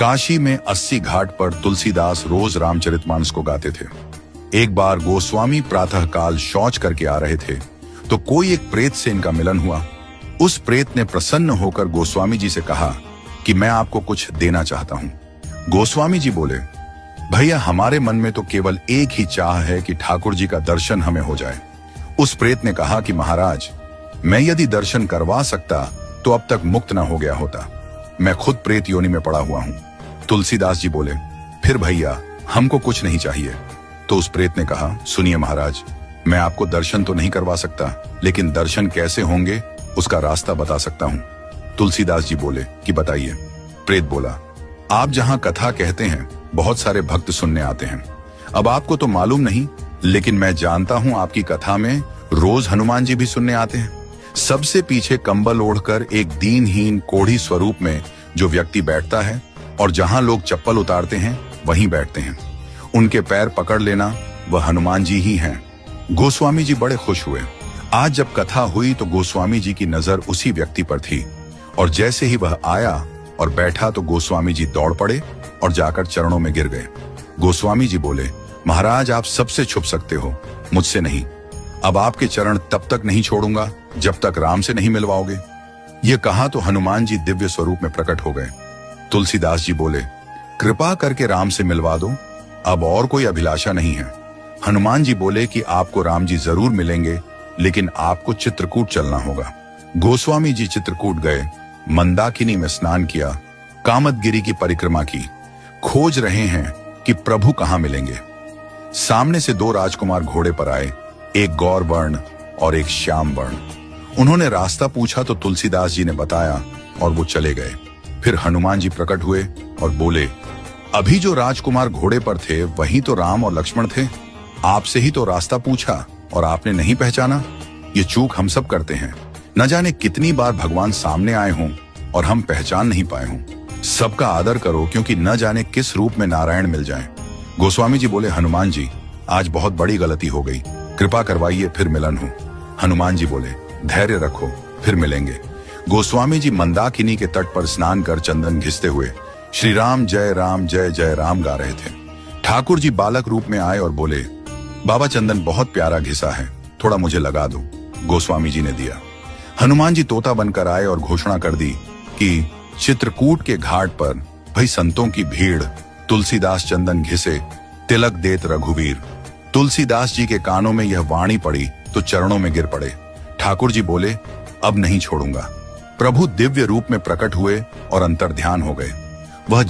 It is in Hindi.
काशी में 80 घाट पर तुलसीदास रोज रामचरितमानस को गाते थे। एक बार गोस्वामी प्रातःकाल शौच करके आ रहे थे तो कोई एक प्रेत से इनका मिलन हुआ। उस प्रेत ने प्रसन्न होकर गोस्वामी जी से कहा कि मैं आपको कुछ देना चाहता हूं। गोस्वामी जी बोले, भैया हमारे मन में तो केवल एक ही चाह है कि ठाकुर जी का दर्शन हमें हो जाए। उस प्रेत ने कहा कि महाराज, मैं यदि दर्शन करवा सकता तो अब तक मुक्त न हो गया होता। मैं खुद प्रेत योनि में पड़ा हुआ हूं। तुलसीदास जी बोले, फिर भैया हमको कुछ नहीं चाहिए। तो उस प्रेत ने कहा, सुनिए महाराज, मैं आपको दर्शन तो नहीं करवा सकता, लेकिन दर्शन कैसे होंगे उसका रास्ता बता सकता हूं। तुलसीदास जी बोले कि बताइए। प्रेत बोला, आप जहां कथा कहते हैं बहुत सारे भक्त सुनने आते हैं। अब आपको तो मालूम नहीं, लेकिन मैं जानता हूं आपकी कथा में रोज हनुमान जी भी सुनने आते हैं। सबसे पीछे कंबल ओढ़कर एक दीनहीन कोढ़ी स्वरूप में जो व्यक्ति बैठता है और जहां लोग चप्पल उतारते हैं वहीं बैठते हैं। उनके पैर पकड़ लेना वह हनुमान जी ही हैं। गोस्वामी जी बड़े खुश हुए। आज जब कथा हुई तो गोस्वामी जी की नजर उसी व्यक्ति पर थी और जैसे ही वह आया और बैठा तो गोस्वामी जी दौड़ पड़े और जाकर चरणों में गिर गए। गोस्वामी जी बोले, महाराज आप सबसे छुप सकते हो, मुझसे नहीं। अब आपके चरण तब तक नहीं छोड़ूंगा जब तक राम से नहीं मिलवाओगे। ये कहा तो हनुमान जी दिव्य स्वरूप में प्रकट हो गए। तुलसीदास जी बोले, कृपा करके राम से मिलवा दो, अब और कोई अभिलाषा नहीं है। हनुमान जी बोले कि आपको राम जी जरूर मिलेंगे, लेकिन आपको चित्रकूट चलना होगा। गोस्वामी जी चित्रकूट गए, मंदाकिनी में स्नान किया, कामदगिरी की परिक्रमा की, खोज रहे हैं कि प्रभु कहां मिलेंगे। सामने से दो राजकुमार घोड़े पर आए, एक गौर वर्ण और एक श्याम वर्ण। उन्होंने रास्ता पूछा तो तुलसीदास जी ने बताया और वो चले गए। फिर हनुमान जी प्रकट हुए और बोले, अभी जो राजकुमार घोड़े पर थे वही तो राम और लक्ष्मण थे। आपसे ही तो रास्ता पूछा और आपने नहीं पहचाना। ये चूक हम सब करते हैं। न जाने कितनी बार भगवान सामने आए हों और हम पहचान नहीं पाए हों। सबका आदर करो, क्योंकि न जाने किस रूप में नारायण मिल जाएं। गोस्वामी जी बोले, हनुमान जी आज बहुत बड़ी गलती हो गई, कृपा करवाइए फिर मिलन हो। हनुमान जी बोले, धैर्य रखो, फिर मिलेंगे। गोस्वामी जी मंदाकिनी के तट पर स्नान कर चंदन घिसते हुए श्री राम जय जय राम गा रहे थे। ठाकुर जी बालक रूप में आए और बोले, बाबा चंदन बहुत प्यारा घिसा है, थोड़ा मुझे लगा दो। गोस्वामी जी ने दिया। हनुमान जी तोता बनकर आए और घोषणा कर दी कि चित्रकूट के घाट पर भाई संतों की भीड़, तुलसीदास चंदन घिसे, तिलक देत रघुवीर। तुलसीदास जी के कानों में यह वाणी पड़ी तो चरणों में गिर पड़े। ठाकुर जी बोले, अब नहीं छोड़ूंगा। प्रभु दिव्य रूप में प्रकट हुए और अंतर्ध्यान हो गए। वह